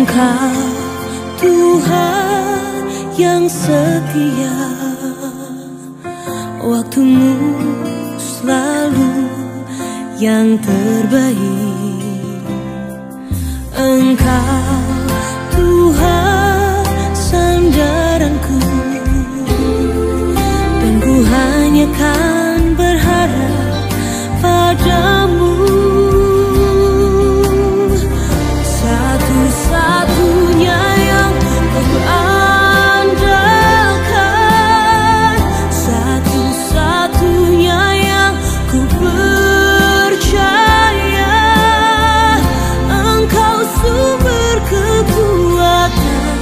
Engkau Tuhan yang setia, waktumu selalu yang terbaik. Engkau Tuhan sandaranku, dan ku hanya kan berharap padamu. Satu-satunya yang ku andalkan, satu-satunya yang ku percaya. Engkau sumber kekuatan,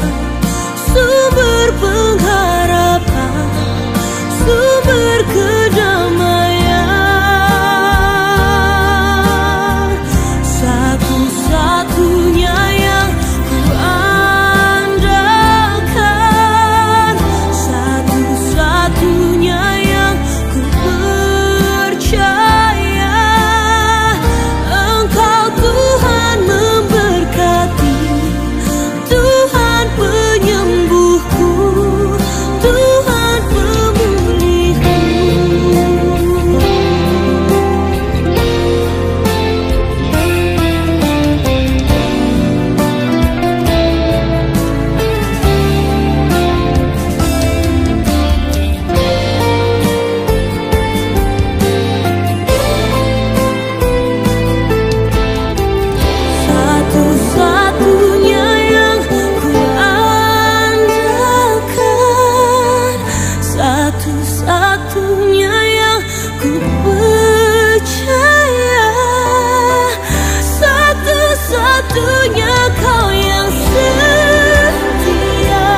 sumber pengharapan, sumber kedamaian. Satu-satunya yang ku andalkan, satu-satunya yang ku percaya. Engkau Tuhan memberkati, Tuhan penyembuhku, Tuhan pemulihku. Satu-satunya yang ku andalkan, satu-satunya yang ku percaya. Satu-satunya Kau yang setia,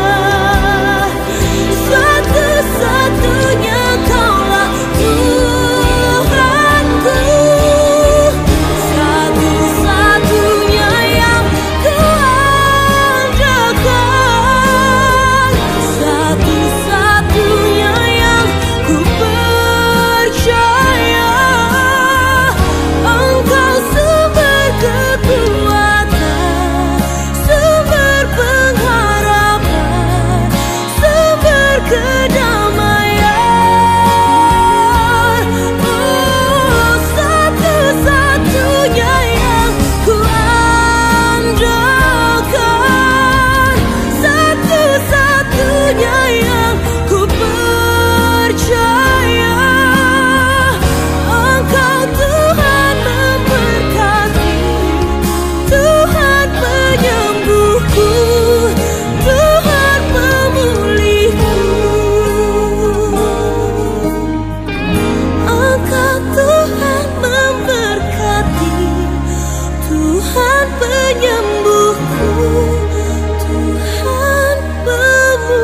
satu-satunya Kaulah Tuhanku. Satu-satunya yang ku andalkan, satu-satunya yang ku percaya. Engkau sumber kekuatan, sumber pengharapan, sumber kedamaian. Oh, satu-satunya yang ku andalkan, satu-satunya yang ku percaya. Engkau Tuhan memberkati, Tuhan penyembuhku, Tuhan pemulihku. Engkau Tuhan memberkati, Tuhan penyembuhku, Tuhan pemulihku.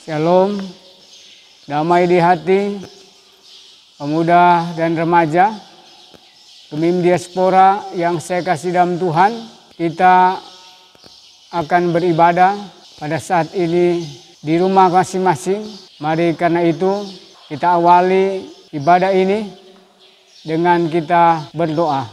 Shalom, damai di hati, pemuda dan remaja, Gemim Diaspora yang saya kasih dalam Tuhan. Kita akan beribadah pada saat ini di rumah masing-masing. Mari karena itu kita awali ibadah ini dengan kita berdoa.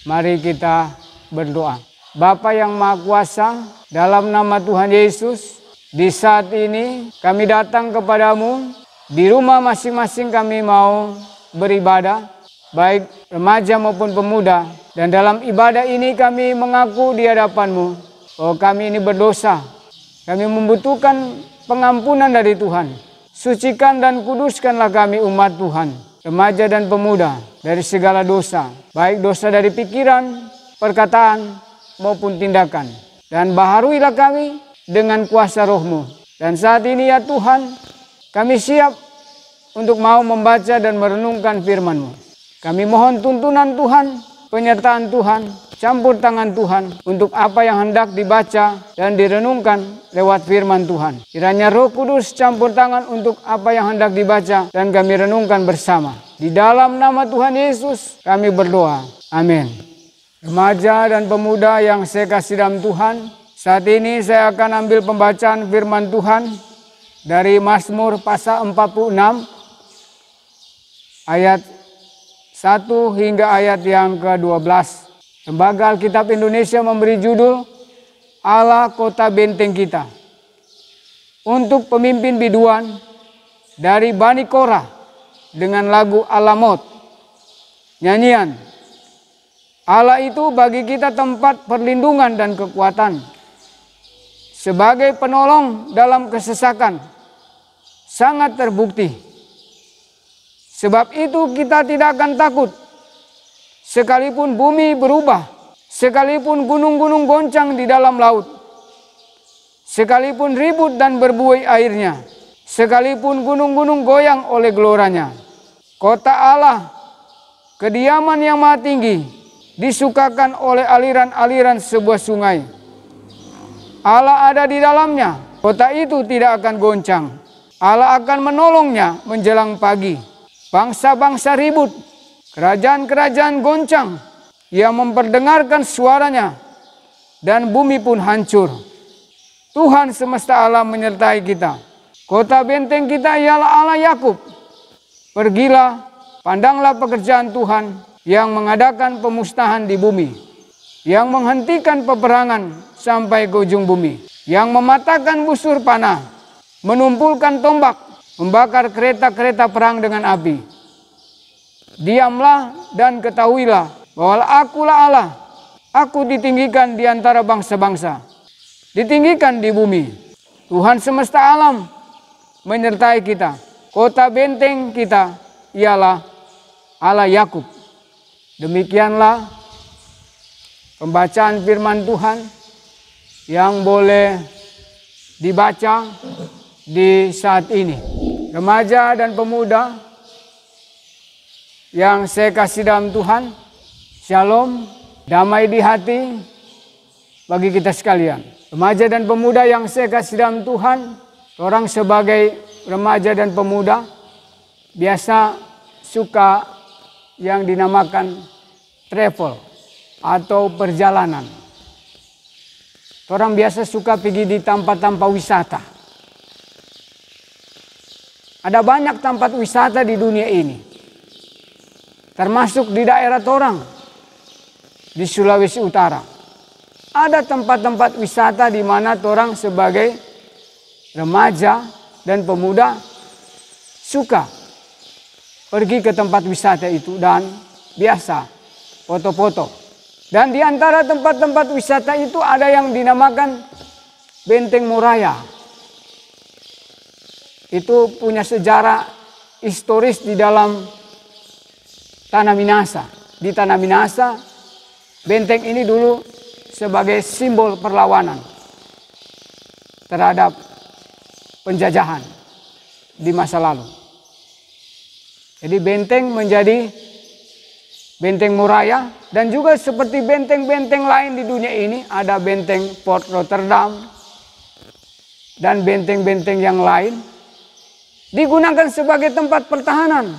Mari kita berdoa. Bapa yang Maha Kuasa, dalam nama Tuhan Yesus, di saat ini kami datang kepadamu. Di rumah masing-masing kami mau beribadah, baik remaja maupun pemuda. Dan dalam ibadah ini kami mengaku di hadapan-Mu bahwa kami ini berdosa. Kami membutuhkan pengampunan dari Tuhan. Sucikan dan kuduskanlah kami umat Tuhan, remaja dan pemuda, dari segala dosa. Baik dosa dari pikiran, perkataan, maupun tindakan. Dan baharuilah kami dengan kuasa Roh-Mu. Dan saat ini ya Tuhan, kami siap untuk mau membaca dan merenungkan firman-Mu. Kami mohon tuntunan Tuhan, penyertaan Tuhan, campur tangan Tuhan untuk apa yang hendak dibaca dan direnungkan lewat firman Tuhan. Kiranya Roh Kudus campur tangan untuk apa yang hendak dibaca dan kami renungkan bersama. Di dalam nama Tuhan Yesus kami berdoa. Amin. Remaja dan pemuda yang saya kasih dalam Tuhan, saat ini saya akan ambil pembacaan firman Tuhan dari Mazmur pasal 46 ayat 1 hingga ayat yang ke-12. Lembaga Alkitab Indonesia memberi judul Allah Kota Benteng Kita. Untuk pemimpin biduan dari Bani Korah dengan lagu Alamot. Nyanyian. Allah itu bagi kita tempat perlindungan dan kekuatan. Sebagai penolong dalam kesesakan. Sangat terbukti. Sebab itu kita tidak akan takut. Sekalipun bumi berubah, sekalipun gunung-gunung goncang di dalam laut, sekalipun ribut dan berbuai airnya, sekalipun gunung-gunung goyang oleh geloranya. Kota Allah, kediaman yang maha tinggi, disukakan oleh aliran-aliran sebuah sungai. Allah ada di dalamnya, kota itu tidak akan goncang. Allah akan menolongnya menjelang pagi. Bangsa-bangsa ribut, kerajaan-kerajaan goncang, yang memperdengarkan suaranya, dan bumi pun hancur. Tuhan semesta alam menyertai kita. Kota benteng kita ialah Allah Yakub. Pergilah, pandanglah pekerjaan Tuhan yang mengadakan pemusnahan di bumi, yang menghentikan peperangan sampai ke ujung bumi, yang mematahkan busur panah, menumpulkan tombak, membakar kereta-kereta perang dengan api. Diamlah dan ketahuilah bahwa akulah Allah. Aku ditinggikan di antara bangsa-bangsa, ditinggikan di bumi. Tuhan semesta alam menyertai kita. Kota benteng kita ialah Allah Yakub. Demikianlah pembacaan firman Tuhan yang boleh dibaca di saat ini. Remaja dan pemuda yang saya kasih dalam Tuhan, shalom, damai di hati bagi kita sekalian. Remaja dan pemuda yang saya kasih dalam Tuhan, orang sebagai remaja dan pemuda biasa suka yang dinamakan travel atau perjalanan. Orang biasa suka pergi di tempat-tempat wisata. Ada banyak tempat wisata di dunia ini. Termasuk di daerah Torang, di Sulawesi Utara. Ada tempat-tempat wisata di mana Torang sebagai remaja dan pemuda suka pergi ke tempat wisata itu dan biasa foto-foto. Dan di antara tempat-tempat wisata itu ada yang dinamakan Benteng Moraya. Itu punya sejarah historis di dalam Tanah Minahasa. Di Tanah Minahasa, benteng ini dulu sebagai simbol perlawanan terhadap penjajahan di masa lalu. Jadi benteng menjadi Benteng Moraya, dan juga seperti benteng-benteng lain di dunia ini, ada benteng Port Rotterdam dan benteng-benteng yang lain, digunakan sebagai tempat pertahanan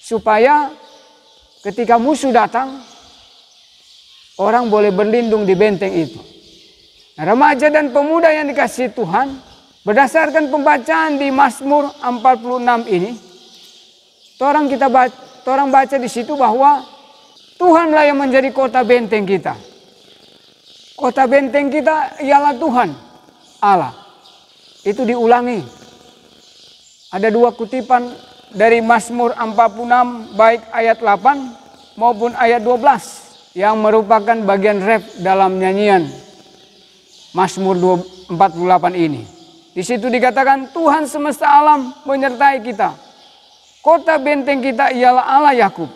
supaya ketika musuh datang, orang boleh berlindung di benteng itu. Nah, remaja dan pemuda yang dikasihi Tuhan, berdasarkan pembacaan di Mazmur 46 ini, orang baca di situ bahwa Tuhanlah yang menjadi kota benteng kita. Kota benteng kita ialah Tuhan, Allah. Itu diulangi. Ada dua kutipan dari Mazmur 46 baik ayat 8 maupun ayat 12 yang merupakan bagian ref dalam nyanyian Mazmur 48 ini. Di situ dikatakan Tuhan semesta alam menyertai kita. Kota benteng kita ialah Allah Yakub.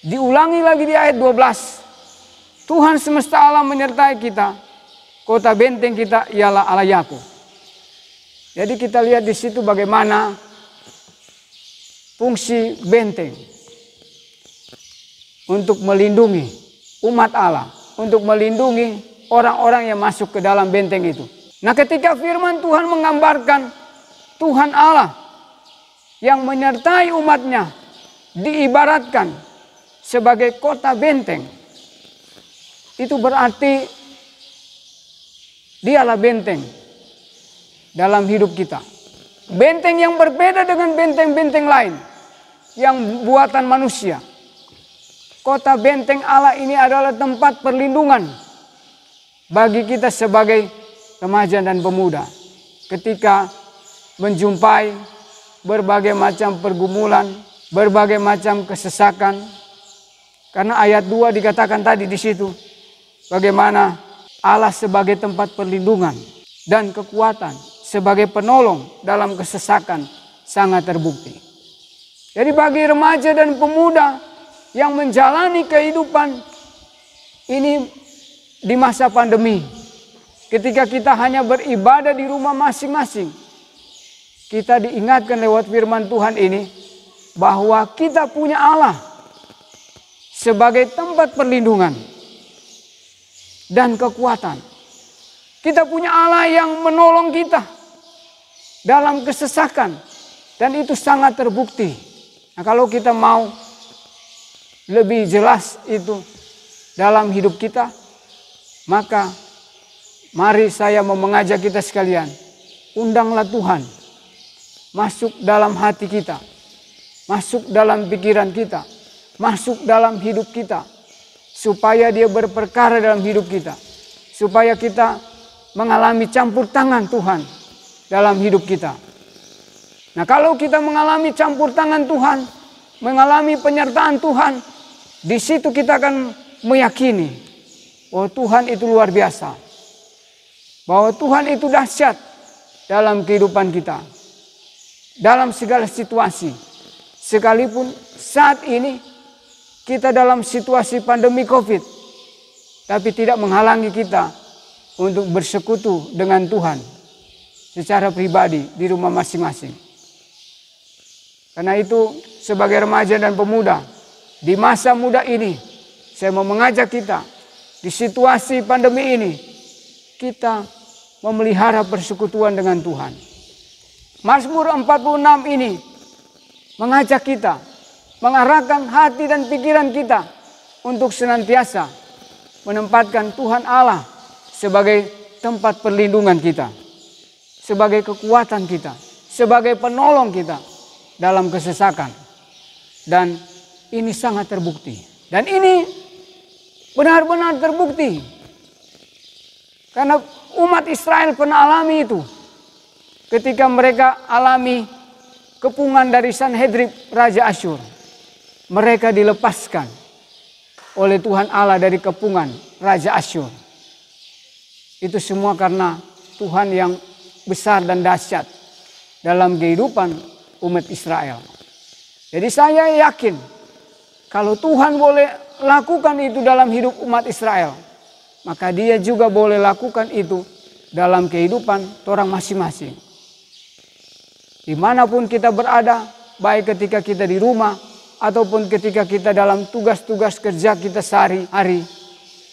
Diulangi lagi di ayat 12. Tuhan semesta alam menyertai kita. Kota benteng kita ialah Allah Yakub. Jadi kita lihat di situ bagaimana fungsi benteng untuk melindungi umat Allah untuk melindungi orang-orang yang masuk ke dalam benteng itu. Nah, ketika firman Tuhan menggambarkan Tuhan Allah yang menyertai umatnya diibaratkan sebagai kota benteng, itu berarti dialah benteng dalam hidup kita. Benteng yang berbeda dengan benteng-benteng lain yang buatan manusia. Kota benteng Allah ini adalah tempat perlindungan bagi kita sebagai remaja dan pemuda. Ketika menjumpai berbagai macam pergumulan, berbagai macam kesesakan. Karena ayat 2 dikatakan tadi di situ, bagaimana Allah sebagai tempat perlindungan dan kekuatan, sebagai penolong dalam kesesakan sangat terbukti. Jadi bagi remaja dan pemuda yang menjalani kehidupan ini di masa pandemi, ketika kita hanya beribadah di rumah masing-masing, kita diingatkan lewat firman Tuhan ini bahwa kita punya Allah sebagai tempat perlindungan dan kekuatan. Kita punya Allah yang menolong kita dalam kesesakan, dan itu sangat terbukti. Nah, kalau kita mau lebih jelas itu dalam hidup kita, maka mari saya mau mengajak kita sekalian, undanglah Tuhan masuk dalam hati kita, masuk dalam pikiran kita, masuk dalam hidup kita, supaya Dia berperkara dalam hidup kita, supaya kita mengalami campur tangan Tuhan dalam hidup kita. Nah, kalau kita mengalami campur tangan Tuhan, mengalami penyertaan Tuhan, di situ kita akan meyakini bahwa Tuhan itu luar biasa, bahwa Tuhan itu dahsyat dalam kehidupan kita, dalam segala situasi. Sekalipun saat ini kita dalam situasi pandemi COVID, tapi tidak menghalangi kita untuk bersekutu dengan Tuhan secara pribadi di rumah masing-masing. Karena itu sebagai remaja dan pemuda di masa muda ini, saya mau mengajak kita di situasi pandemi ini, kita memelihara persekutuan dengan Tuhan. Mazmur 46 ini mengajak kita, mengarahkan hati dan pikiran kita untuk senantiasa menempatkan Tuhan Allah sebagai tempat perlindungan kita, sebagai kekuatan kita, sebagai penolong kita dalam kesesakan. Dan ini sangat terbukti. Dan ini benar-benar terbukti. Karena umat Israel pernah alami itu. Ketika mereka alami kepungan dari Sanhedrin Raja Asyur, mereka dilepaskan oleh Tuhan Allah dari kepungan Raja Asyur. Itu semua karena Tuhan yang besar dan dahsyat dalam kehidupan umat Israel. Jadi saya yakin kalau Tuhan boleh lakukan itu dalam hidup umat Israel, maka Dia juga boleh lakukan itu dalam kehidupan orang masing-masing. Dimanapun kita berada, baik ketika kita di rumah ataupun ketika kita dalam tugas-tugas kerja kita sehari-hari,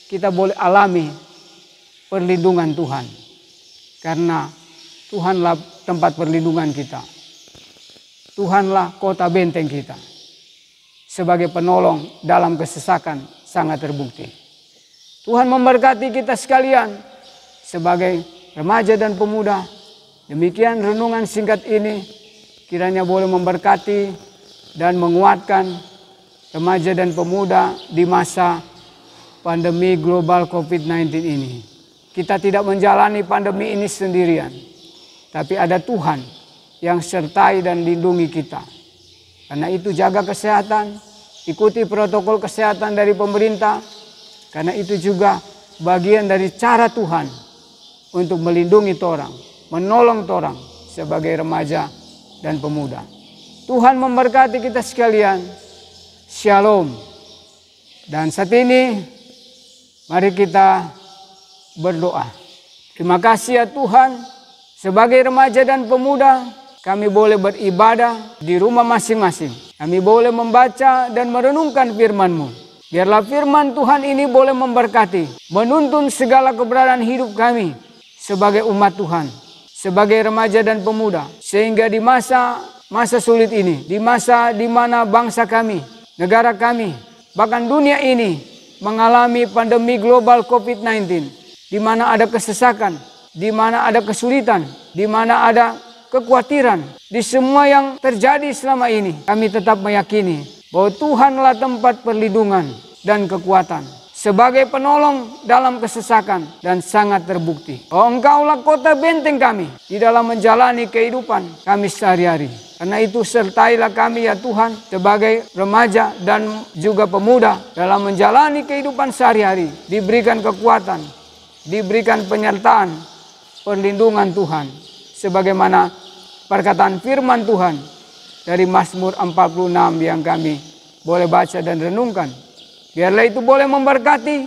kita boleh alami perlindungan Tuhan. Karena Tuhanlah tempat perlindungan kita. Tuhanlah kota benteng kita. Sebagai penolong dalam kesesakan sangat terbukti. Tuhan memberkati kita sekalian sebagai remaja dan pemuda. Demikian renungan singkat ini kiranya boleh memberkati dan menguatkan remaja dan pemuda di masa pandemi global COVID-19 ini. Kita tidak menjalani pandemi ini sendirian, tapi ada Tuhan yang sertai dan lindungi kita. Karena itu jaga kesehatan, ikuti protokol kesehatan dari pemerintah. Karena itu juga bagian dari cara Tuhan untuk melindungi orang, menolong orang sebagai remaja dan pemuda. Tuhan memberkati kita sekalian. Shalom. Dan saat ini mari kita berdoa. Terima kasih ya Tuhan, sebagai remaja dan pemuda kami boleh beribadah di rumah masing-masing. Kami boleh membaca dan merenungkan firman-Mu. Biarlah firman Tuhan ini boleh memberkati, menuntun segala keberadaan hidup kami sebagai umat Tuhan, sebagai remaja dan pemuda. Sehingga di masa sulit ini, di masa di mana bangsa kami, negara kami, bahkan dunia ini mengalami pandemi global COVID-19, di mana ada kesesakan, di mana ada kesulitan, di mana ada kekhawatiran, di semua yang terjadi selama ini, kami tetap meyakini bahwa Tuhanlah tempat perlindungan dan kekuatan, sebagai penolong dalam kesesakan, dan sangat terbukti. Oh, Engkaulah kota benteng kami di dalam menjalani kehidupan kami sehari-hari. Karena itu sertailah kami ya Tuhan sebagai remaja dan juga pemuda dalam menjalani kehidupan sehari-hari. Diberikan kekuatan, diberikan penyertaan, perlindungan Tuhan. Sebagaimana perkataan firman Tuhan dari Mazmur 46 yang kami boleh baca dan renungkan. Biarlah itu boleh memberkati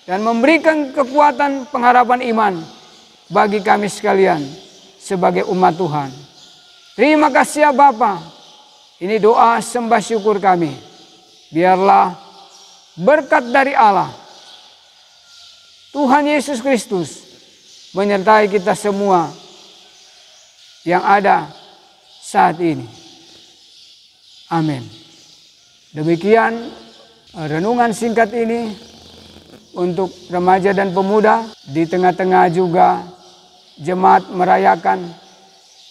dan memberikan kekuatan pengharapan iman bagi kami sekalian sebagai umat Tuhan. Terima kasih ya Bapa. Ini doa sembah syukur kami. Biarlah berkat dari Allah, Tuhan Yesus Kristus, menyertai kita semua yang ada saat ini. Amin. Demikian renungan singkat ini untuk remaja dan pemuda. Di tengah-tengah juga jemaat merayakan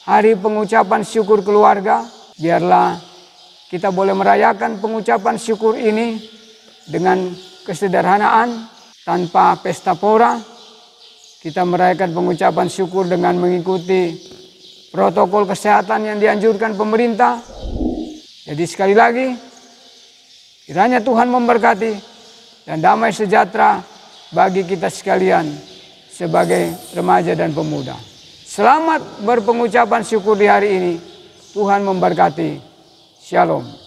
hari pengucapan syukur keluarga. Biarlah kita boleh merayakan pengucapan syukur ini dengan kesederhanaan, tanpa pesta pora. Kita merayakan pengucapan syukur dengan mengikuti protokol kesehatan yang dianjurkan pemerintah. Jadi sekali lagi, kiranya Tuhan memberkati dan damai sejahtera bagi kita sekalian sebagai remaja dan pemuda. Selamat berpengucapan syukur di hari ini. Tuhan memberkati. Shalom.